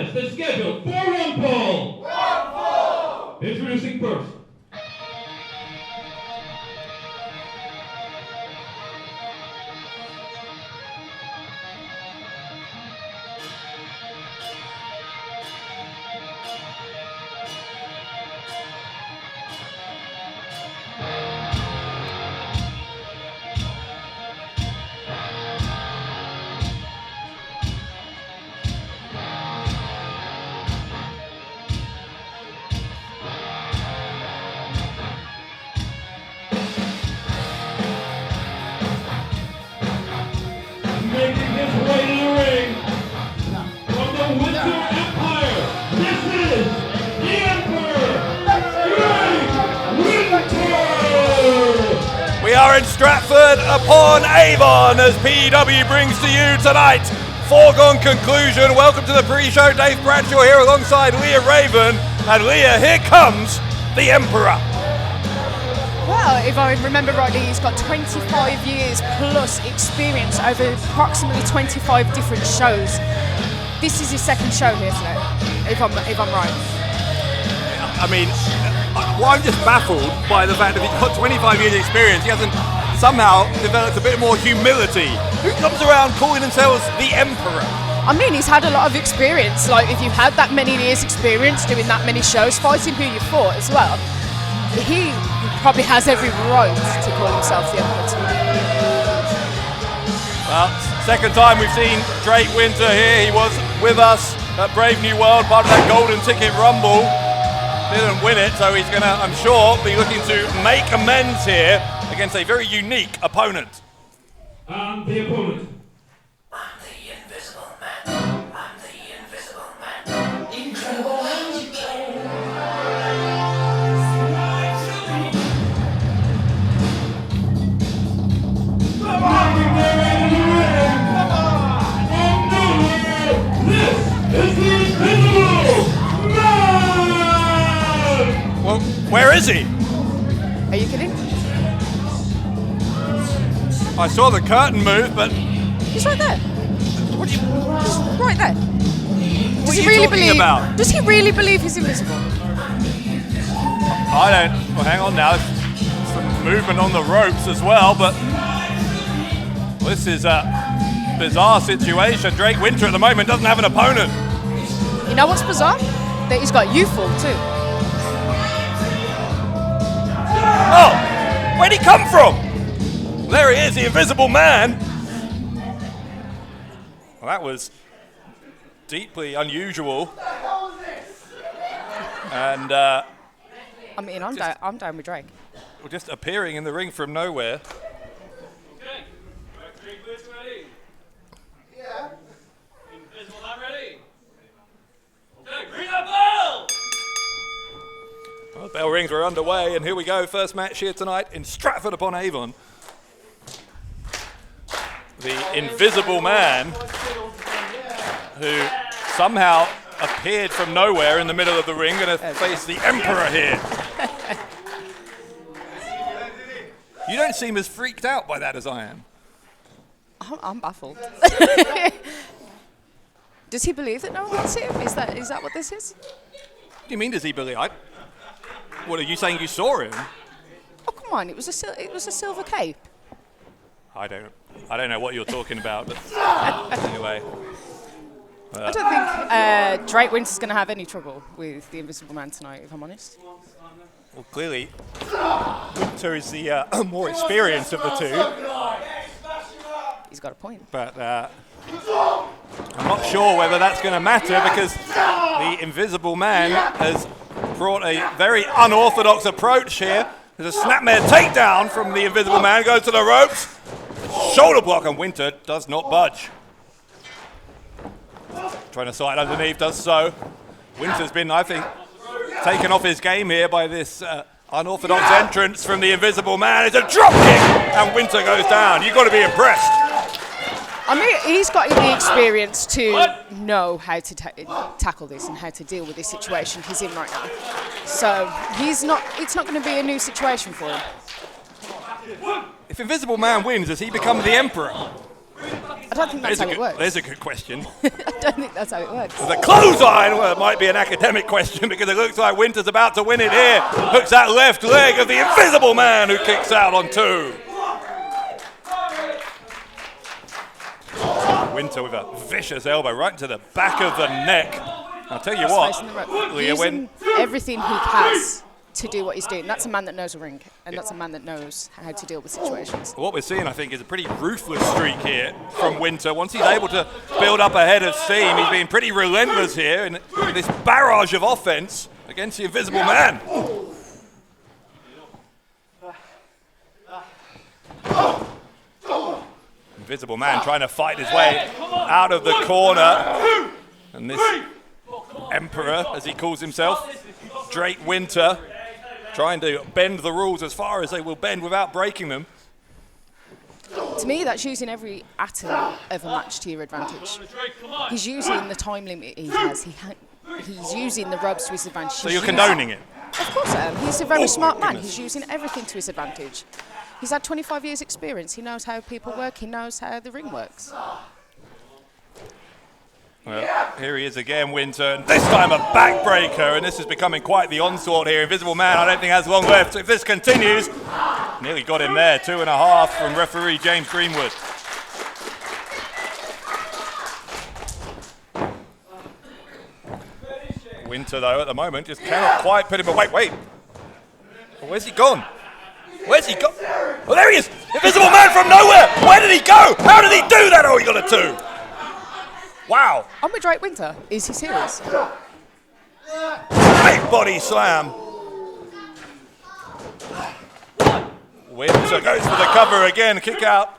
contest is scheduled for one fall. One fall! Introducing first. Making his way to the ring from the Wynter Empire, this is the Emperor, Wynter! We are in Stratford-Upon-Avon as P.E.W brings to you tonight Foregone Conclusion. Welcome to the pre-show. Dave Bradshaw here alongside Leah Raven. And Leah, here comes the Emperor. Well, if I remember rightly, he's got 25 years plus experience over approximately 25 different shows. This is his second show here today, if I'm right. I mean, I'm just baffled by the fact that he's got 25 years experience. He hasn't somehow developed a bit more humility. Who comes around calling themselves the Emperor? I mean, he's had a lot of experience. Like, if you've had that many years experience doing that many shows, fighting who you fought as well, he probably has every right to call himself the Emperor. Well, second time we've seen Drake Wynter here. He was with us at Brave New World, part of that Golden Ticket Rumble. Didn't win it, so he's going to, I'm sure, be looking to make amends here against a very unique opponent. And the opponent. I'm the Invisible Man. I'm the Invisible Man. Incredible magic. This is the Invisible Man! Well, where is he? Are you kidding? I saw the curtain move, but He's right there. what are you, He's right there. what are you talking about? Does he really believe he's invisible? I don't. Well, hang on now. Some movement on the ropes as well, but this is a bizarre situation. Drake Wynter at the moment doesn't have an opponent. You know what's bizarre? That he's got you for too. Oh, where'd he come from? There he is, the Invisible Man. Well, that was deeply unusual. And I mean, I'm down with Drake. just appearing in the ring from nowhere. Okay, Drake Wynter ready? Yeah. Invisible Man ready? Okay, ring that bell! Well, the bell rings are underway, and here we go. First match here tonight in Stratford-Upon-Avon. The Invisible Man, who somehow appeared from nowhere in the middle of the ring, going to face the Emperor here. You don't seem as freaked out by that as I am. I'm baffled. Does he believe that no one can see him? Is that what this is? What do you mean, does he believe? What, are you saying you saw him? Oh come on! It was a silver cape. I don't know what you're talking about, but anyway. I don't think Drake Wynter's going to have any trouble with the Invisible Man tonight, if I'm honest. Well, clearly, Wynter is the more experienced of the two, He's got a point. but I'm not sure whether that's going to matter because the Invisible Man has brought a very unorthodox approach here. There's a snapmare takedown from the Invisible Man, goes to the ropes, shoulder block, and Wynter does not budge. Trying to slide underneath, does so. Wynter's been, I think, taken off his game here by this unorthodox entrance from the Invisible Man. It's a drop kick, and Wynter goes down. You've got to be impressed. I mean, he's got the experience to know how to tackle this and how to deal with this situation he's in right now. So it's not going to be a new situation for him. If Invisible Man wins, does he become the Emperor? I don't think that's how it works. There's a good question. don't think that's how it works. The clothesline, well, it might be an academic question because it looks like Wynter's about to win it here. Hooks that left leg of the Invisible Man who kicks out on 2. Wynter with a vicious elbow right into the back of the neck. I'll tell you what, Leah, using everything he has to do what he's doing. That's a man that knows a ring, and that's a man that knows how to deal with situations. what we're seeing, I think, is a pretty ruthless streak here from Wynter. Once he's able to build up a head of steam, he's been pretty relentless here in this barrage of offense against the Invisible Man. Invisible Man trying to fight his way out of the corner. And this Emperor, as he calls himself, Drake Wynter, trying to bend the rules as far as they will bend without breaking them. To me, that's using every atom of a match to your advantage. He's using the time limit he has. He's using the ropes to his advantage. So you're condoning it? Of course I am. He's a very smart man. He's using everything to his advantage. He's had 25 years experience. He knows how people work. He knows how the ring works. Well, here he is again, Wynter, and this time a backbreaker, and this is becoming quite the onslaught here. Invisible Man, I don't think has long left. So if this continues, nearly got him there, 2.5 from referee James Greenwood. Wynter, though, at the moment, just cannot quite put him away. Wait, where's he gone? Where's he gone? Oh, there he is! Invisible Man from nowhere! Where did he go? How did he do that? Oh, he got a 2. Wow. I'm with Drake Wynter. Is he serious? Big body slam. Wynter goes for the cover again, kick out.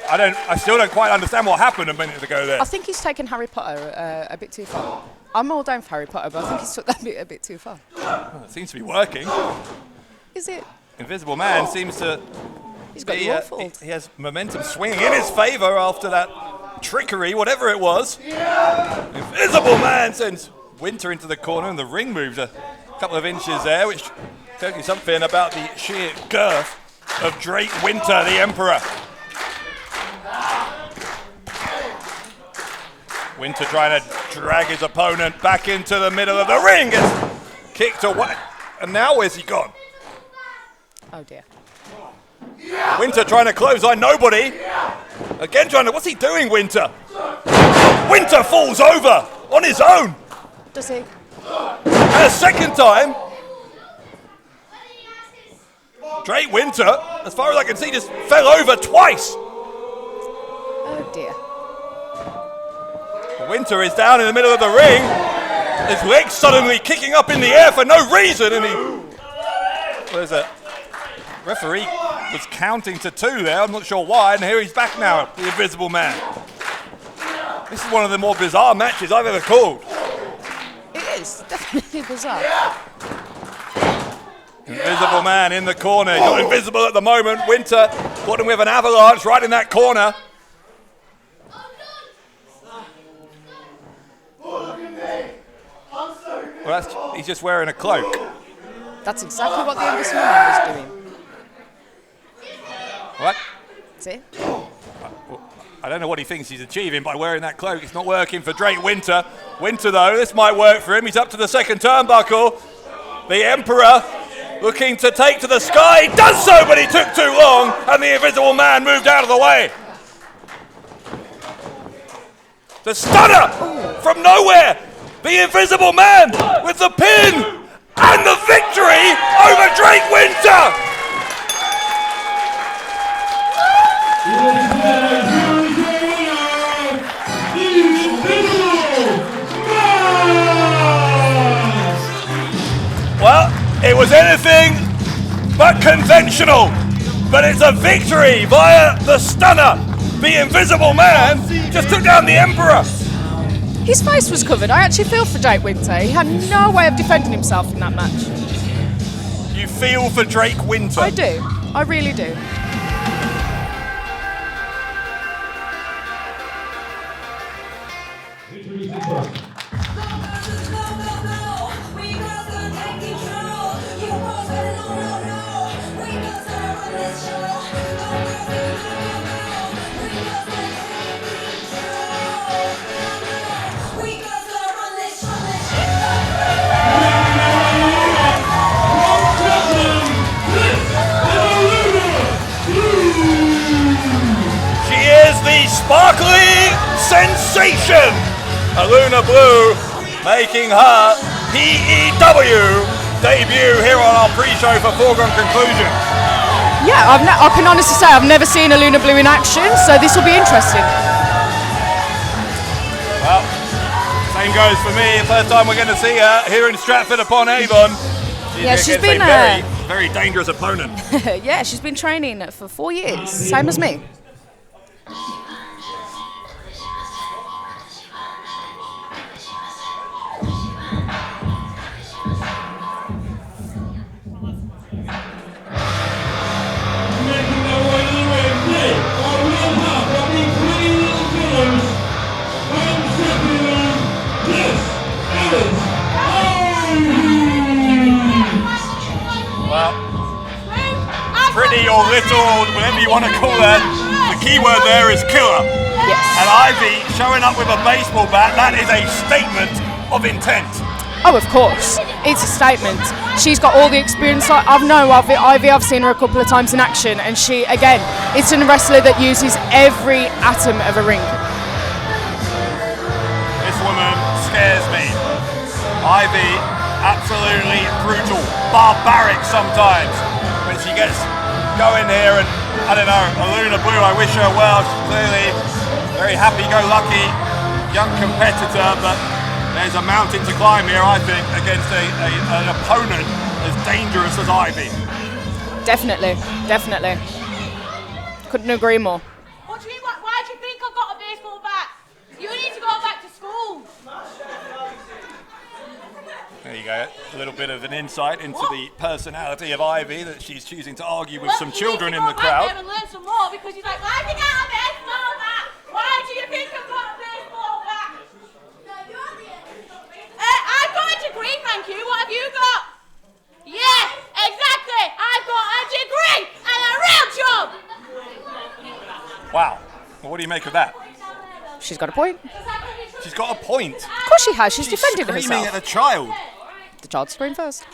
I still don't quite understand what happened a minute ago there. I think he's taken Harry Potter a bit too far. I'm all down for Harry Potter, but I think he's took that bit a bit too far. Well, it seems to be working. Is it? Invisible Man seems to He's got be, the fault. he has momentum swinging in his favour after that trickery, whatever it was. Invisible Man sends Wynter into the corner, and the ring moves a couple of inches there, which tells you something about the sheer girth of Drake Wynter, the Emperor. Wynter trying to drag his opponent back into the middle of the ring, gets kicked away, and now where's he gone? Oh dear. Wynter trying to clothesline nobody. Again trying to, what's he doing, Wynter? Wynter falls over on his own. Does he? And a second time, Drake Wynter, as far as I can see, just fell over twice. Oh dear. Wynter is down in the middle of the ring. His legs suddenly kicking up in the air for no reason, and there's a referee was counting to 2 there. I'm not sure why, and here he's back now, the Invisible Man. This is one of the more bizarre matches I've ever called. It is definitely bizarre. Invisible Man in the corner. He's not invisible at the moment. Wynter caught him with an avalanche right in that corner. Well, he's just wearing a cloak. That's exactly what the Invisible Man was doing. What? See? I don't know what he thinks he's achieving by wearing that cloak. It's not working for Drake Wynter. Wynter, though, this might work for him. He's up to the second turnbuckle. The Emperor looking to take to the sky. He does so, but he took too long, and the Invisible Man moved out of the way. The stunner from nowhere. The Invisible Man with the pin and the victory over Drake Wynter. Well, it was anything but conventional, but it's a victory via the stunner. The Invisible Man just took down the Emperor. His face was covered. I actually feel for Drake Wynter. He had no way of defending himself in that match. You feel for Drake Wynter? I do. I really do. sparkly sensation. Aluna Blue making her P.E.W debut here on our pre-show for Foregone Conclusion. Yeah, I can honestly say I've never seen Aluna Blue in action, so this will be interesting. Well, same goes for me. First time we're going to see her here in Stratford-Upon-Avon. She's been a very dangerous opponent. yeah, she's been training for 4 years, same as me. Making their way to the ring, they are one half of the Pretty Little Killers. I'm Shottery. This is Well, pretty or little, or whatever you want to call that, the key word there is killer. Yes. And Ivy showing up with a baseball bat, that is a statement of intent. Oh, of course. It's a statement. She's got all the experience. I've known of it. Ivy, I've seen her a couple of times in action, and she, again, it's a wrestler that uses every atom of a ring. This woman scares me. Ivy, absolutely brutal, barbaric sometimes when she gets going here, and I don't know, Aluna Blue, I wish her well. She's clearly very happy-go-lucky young competitor, but there's a mountain to climb here, I think, against an opponent as dangerous as Ivy. Definitely, definitely. Couldn't agree more. What do you mean? Why do you think I've got a baseball bat? You need to go back to school. There you go, a little bit of an insight into the personality of Ivy, that she's choosing to argue with some children in the crowd. And learn some more, because he's like, why have you got a baseball bat? Why do you think I've got a baseball bat? I've got a degree, thank you. What have you got? Yeah, exactly. I've got a degree and a real job. Wow, well, what do you make of that? She's got a point. She's got a point. Of course she has. She's defended Screaming herself. at a child. The child screamed first.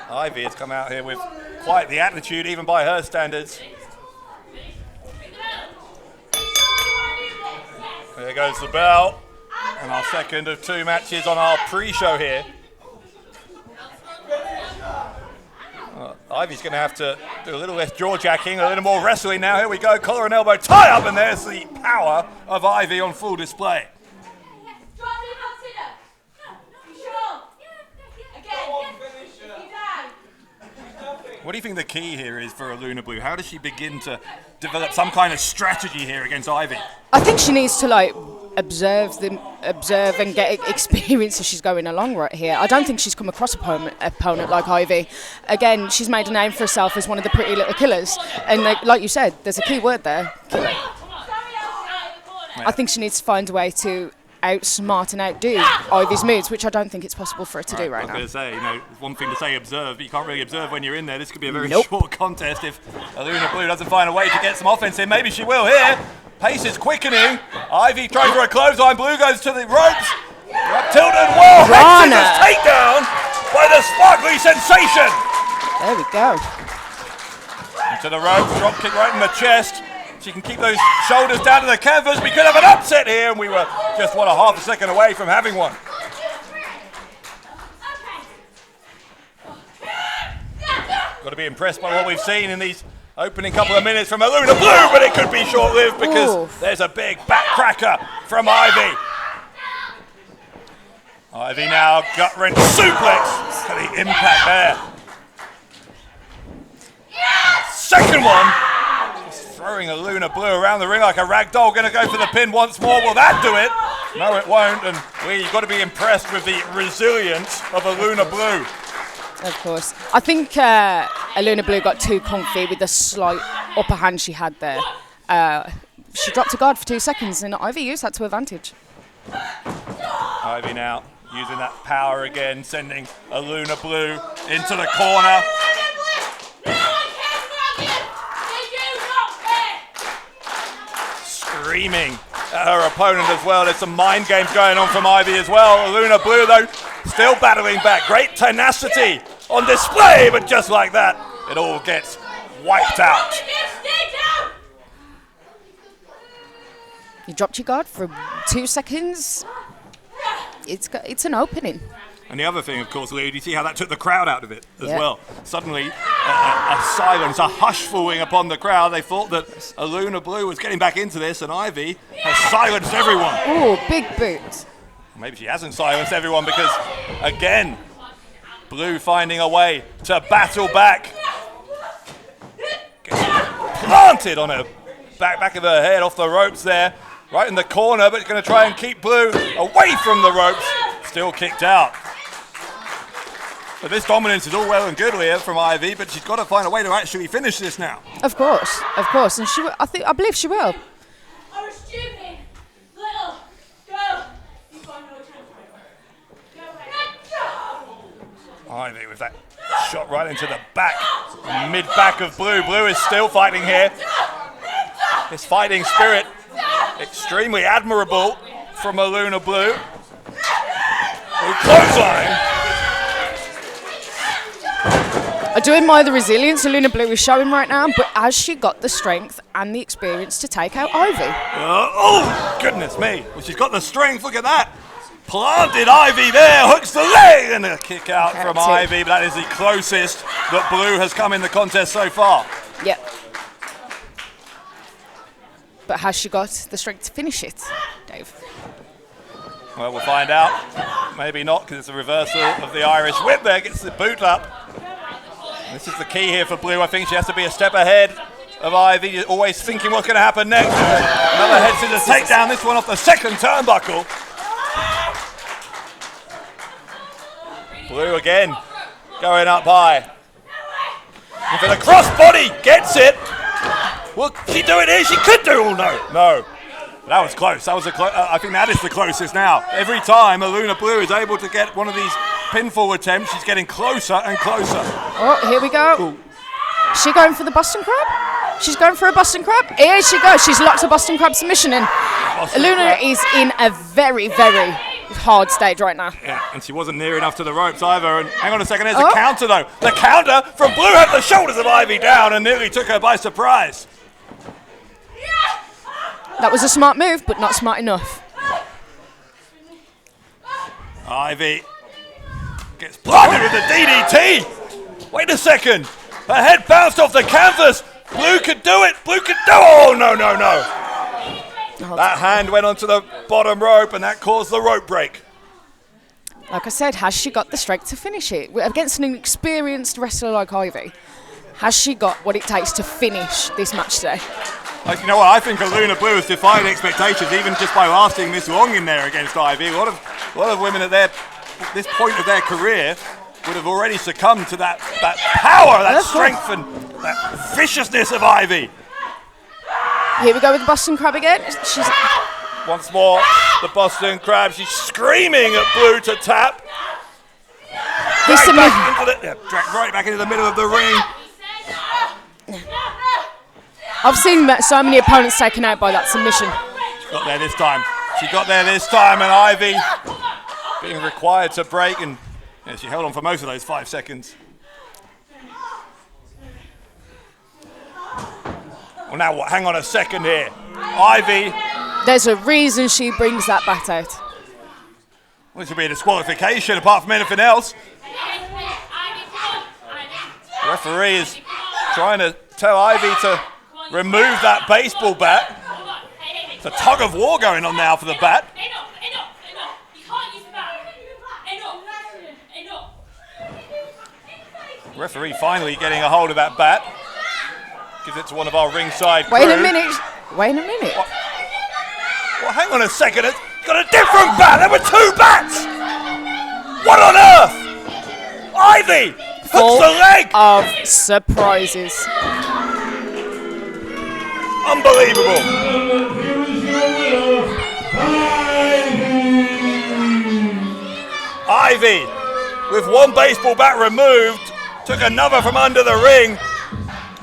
Ivy has come out here with quite the attitude, even by her standards. There goes the bell, and our second of two matches on our pre-show here. Ivy's going to have to do a little less jaw-jacking, a little more wrestling now. Here we go, collar and elbow tie up, and there's the power of Ivy on full display. What do you think the key here is for Aluna Blue? How does she begin to develop some kind of strategy here against Ivy? I think she needs to observe and get experience as she's going along right here. I don't think she's come across an opponent like Ivy. Again, she's made a name for herself as one of the Pretty Little Killers, and like you said, there's a key word there, killer. I think she needs to find a way to outsmart and outdo Ivy's moves, which I don't think it's possible for her to do right now. I was going to say, it's one thing to say observe, but you can't really observe when you're in there. This could be a very short contest if Aluna Blue doesn't find a way to get some offense in. Maybe she will here. Pace is quickening. Ivy trying for a clothesline. Blue goes to the ropes. Up tilted. Whoa! Hexagon's takedown by the sparkly sensation. There we go. Into the ropes. Drop kick right in the chest. She can keep those shoulders down to the canvas. We could have an upset here, and we were just, a half a second away from having one. Got to be impressed by what we've seen in these opening couple of minutes from Aluna Blue, but it could be short-lived because there's a big back cracker from Ivy. Ivy now gut-wrench suplex to the impact there. Second one. Throwing Aluna Blue around the ring like a rag doll. Going to go for the pin once more. Will that do it? No, it won't. And we've got to be impressed with the resilience of Aluna Blue. Of course. I think Aluna Blue got too comfy with the slight upper hand she had there. She dropped her guard for 2 seconds, and Ivy used that to advantage. Ivy now using that power again, sending Aluna Blue into the corner. Screaming at her opponent as well. There's some mind games going on from Ivy as well. Aluna Blue, though, still battling back. Great tenacity on display, but just like that, it all gets wiped out. You dropped your guard for 2 seconds. It's an opening. And the other thing, of course, Lou, do you see how that took the crowd out of it as Yeah. well? Suddenly, a silence, a hush falling upon the crowd. They thought that Aluna Blue was getting back into this, and Ivy has silenced everyone. Oh, big boot. Maybe she hasn't silenced everyone because, again, Blue finding a way to battle back. Gets planted on her back of her head off the ropes there, right in the corner, but going to try and keep Blue away from the ropes. Still kicked out. But this dominance is all well and good here from Ivy, but she's got to find a way to actually finish this now. Of course, and she. I believe she will. I'm a stupid little girl. You've got no chance. Go away. Ivy with that shot right into the back, mid-back of Blue. Blue is still fighting here. This fighting spirit, extremely admirable from Aluna Blue. Clothesline. I do admire the resilience Aluna Blue is showing right now, but has she got the strength and the experience to take out Ivy? Oh, goodness me. Well, she's got the strength. Look at that. Planted Ivy there, hooks the leg, and a kick out from That's it. Ivy. But that is the closest that Blue has come in the contest so far. Yep. But has she got the strength to finish it, Dave? Well, we'll find out. Maybe not, because it's a reversal of the Irish whip there. Gets the boot up. This is the key here for Blue. I think she has to be a step ahead of Ivy, always thinking what's going to happen next. Another head scissors takedown, this one off the second turnbuckle. Blue again, going up high. And for the crossbody, gets it. Will she do it here? She could do. Oh, no. That was close. That was I think that is the closest now. Every time Aluna Blue is able to get one of these pinfall attempts, she's getting closer and closer. Oh, here we go. Ooh. She going for the Boston Crab? She's going for a Boston Crab. Here she goes. She's locked a Boston Crab submission in. Aluna is in a very, very hard stage right now. Yeah, and she wasn't near enough to the ropes either. And hang on a second, there's a counter though. The counter from Blue had the shoulders of Ivy down and nearly took her by surprise. That was a smart move, but not smart enough. Ivy gets planted with the DDT. Wait a second. Her head bounced off the canvas. Blue could do it. Blue could do it. Oh, no. That hand went onto the bottom rope and that caused the rope break. Like I said, has she got the strength to finish it? Against an experienced wrestler like Ivy, has she got what it takes to finish this match today? You know what? I think Aluna Blue has defied expectations even just by lasting this long in there against Ivy. A lot of women at this point of their career would have already succumbed to that power, that strength, and that viciousness of Ivy. Here we go with the Boston Crab again. She's once more the Boston Crab. She's screaming at Blue to tap. Dragged right back into the middle of the ring. I've seen so many opponents taken out by that submission. She got there this time. And Ivy being required to break, and she held on for most of those 5 seconds. Well, now what? Hang on a second here. Ivy. There's a reason she brings that bat out. Well, this would be a disqualification apart from anything else. The referee is trying to tell Ivy to remove that baseball bat. It's a tug of war going on now for the bat. Referee finally getting a hold of that bat. Gives it to one of our ringside crew. Wait a minute. Well, hang on a second. It's got a different bat. There were 2 bats. What on earth? Ivy hooks the leg. Of surprises. Unbelievable. Here is your winner, Ivy, with one baseball bat removed, took another from under the ring.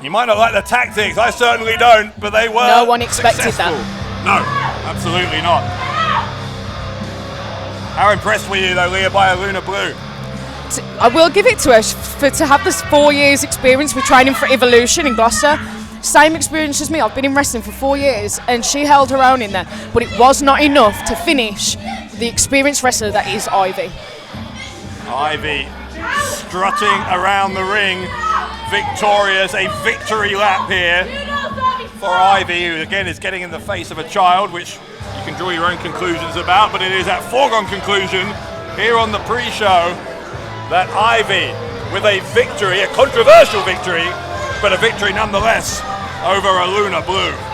You might not like the tactics, I certainly don't, but they were No one expected successful. that. No, absolutely not. How impressed were you though, Leah, by Aluna Blue? I will give it to her to have this 4 years experience with training for Evolution in Gloucester. Same experience as me. I've been in wrestling for 4 years, and she held her own in there. But it was not enough to finish the experienced wrestler that is Ivy. Ivy strutting around the ring, victorious. A victory lap here for Ivy, who again is getting in the face of a child, which you can draw your own conclusions about, but it is that foregone conclusion here on the pre-show that Ivy, with a victory, a controversial victory, but a victory nonetheless over Aluna Blue.